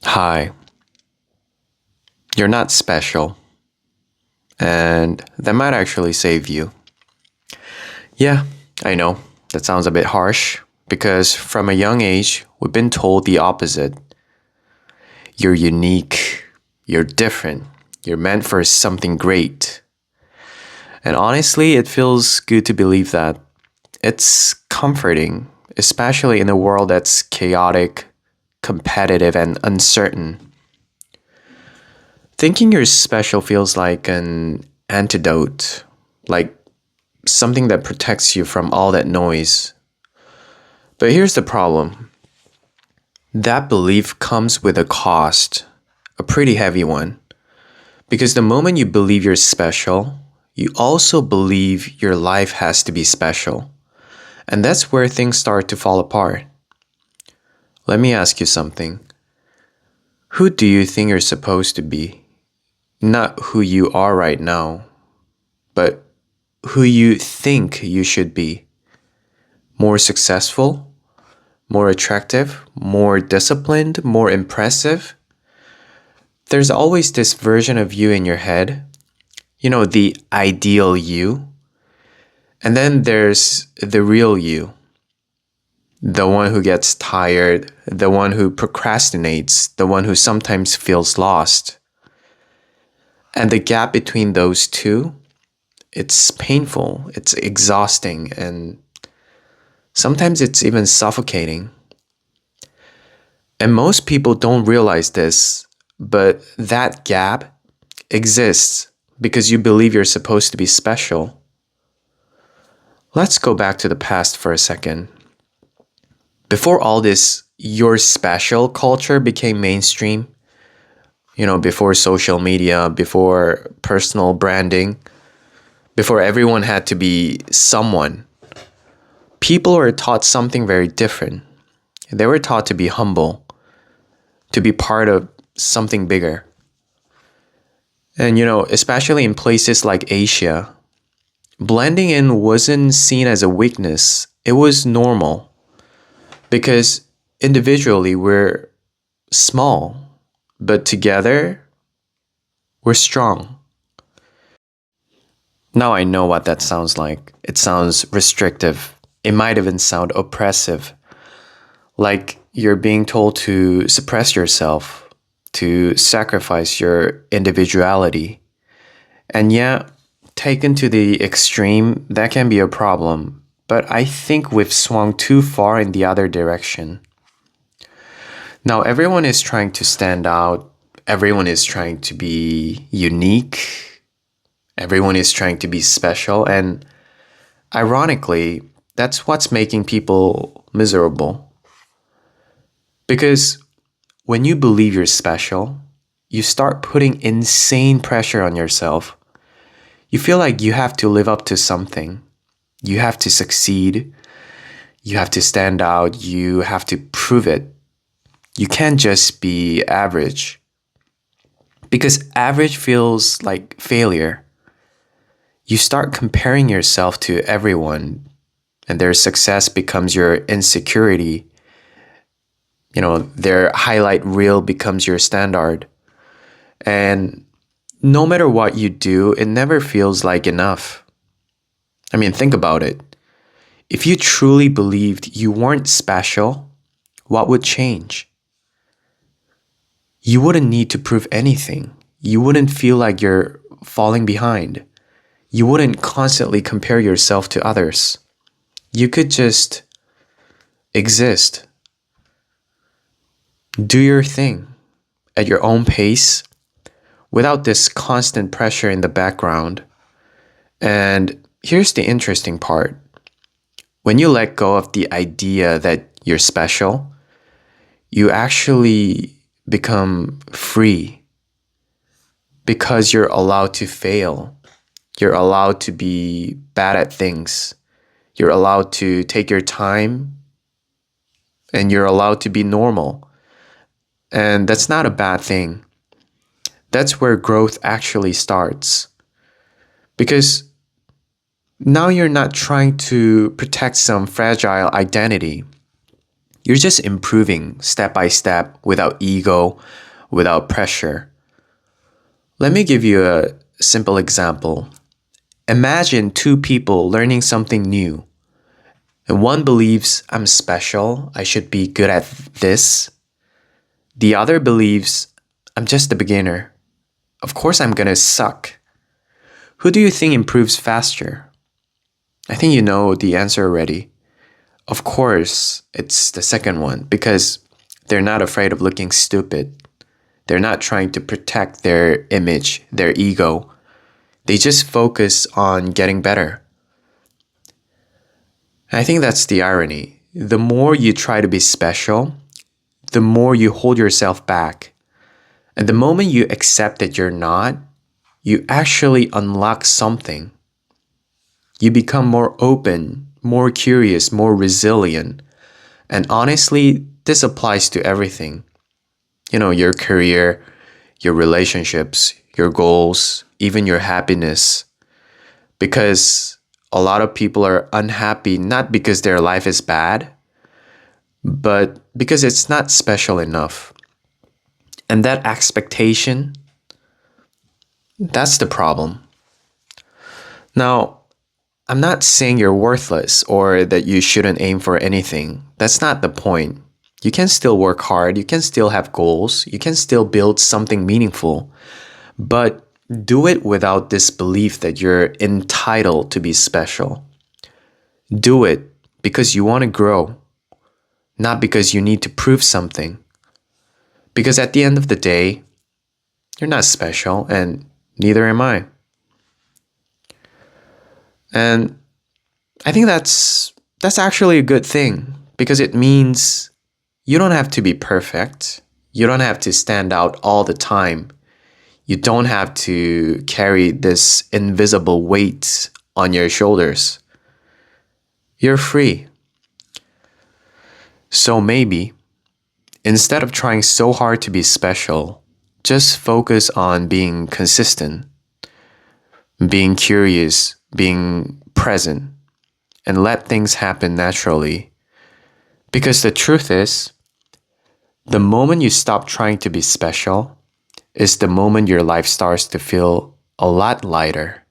Hi, you're not special, and that might actually save you. Yeah, I know, that sounds a bit harsh, because from a young age, we've been told the opposite. You're unique, you're different, you're meant for something great. And honestly, it feels good to believe that. It's comforting, especially in a world that's chaotic, competitive, and uncertain. Thinking you're special feels like an antidote, like something that protects you from all that noise. But here's the problem, that belief comes with a cost, a pretty heavy one. Because the moment you believe you're special, you also believe your life has to be special. And that's where things start to fall apart. Let me ask you something. Who do you think you're supposed to be? Not who you are right now, but who you think you should be. More successful? More attractive? More disciplined? More impressive? There's always this version of you in your head, the ideal you. And then there's the real you, the one who gets tired, the one who procrastinates, the one who sometimes feels lost. And the gap between those two, it's painful, it's exhausting, and sometimes it's even suffocating. And most people don't realize this, but that gap exists because you believe you're supposed to be special. Let's go back to the past for a second. Before all this "you're special" culture became mainstream, before social media, before personal branding, before everyone had to be someone, people were taught something very different. They were taught to be humble, to be part of something bigger. And, especially in places like Asia, blending in wasn't seen as a weakness, it was normal. Because individually, we're small, but together, we're strong. Now I know what that sounds like. It sounds restrictive. It might even sound oppressive. Like you're being told to suppress yourself, to sacrifice your individuality. And yeah, taken to the extreme, that can be a problem. But I think we've swung too far in the other direction. Now everyone is trying to stand out. Everyone is trying to be unique. Everyone is trying to be special. And ironically, that's what's making people miserable. Because when you believe you're special, you start putting insane pressure on yourself. You feel like you have to live up to something. You have to succeed. You have to stand out. You have to prove it. You can't just be average. Because average feels like failure. You start comparing yourself to everyone, and their success becomes your insecurity. Their highlight reel becomes your standard. And no matter what you do, it never feels like enough. I mean, think about it. If you truly believed you weren't special, what would change? You wouldn't need to prove anything. You wouldn't feel like you're falling behind. You wouldn't constantly compare yourself to others. You could just exist. Do your thing at your own pace without this constant pressure in the background. And here's the interesting part. When you let go of the idea that you're special, you actually become free because you're allowed to fail. You're allowed to be bad at things. You're allowed to take your time, and you're allowed to be normal. And that's not a bad thing. That's where growth actually starts. Because now you're not trying to protect some fragile identity. You're just improving step by step without ego, without pressure. Let me give you a simple example. Imagine two people learning something new. And one believes, I'm special, I should be good at this. The other believes, I'm just a beginner. Of course I'm gonna suck. Who do you think improves faster? I think you know the answer already. Of course, it's the second one because they're not afraid of looking stupid. They're not trying to protect their image, their ego. They just focus on getting better. I think that's the irony. The more you try to be special, the more you hold yourself back. And the moment you accept that you're not, you actually unlock something. You become more open, more curious, more resilient. And honestly, this applies to everything. You know, your career, your relationships, your goals, even your happiness. Because a lot of people are unhappy not because their life is bad, but because it's not special enough. And that expectation, that's the problem. Now, I'm not saying you're worthless or that you shouldn't aim for anything. That's not the point. You can still work hard, you can still have goals, you can still build something meaningful, but do it without this belief that you're entitled to be special. Do it because you want to grow, not because you need to prove something. Because at the end of the day, you're not special and neither am I. And I think that's actually a good thing because it means you don't have to be perfect. You don't have to stand out all the time. You don't have to carry this invisible weight on your shoulders. You're free. So maybe, instead of trying so hard to be special, just focus on being consistent, being curious, being present, and let things happen naturally. Because the truth is, the moment you stop trying to be special is the moment your life starts to feel a lot lighter.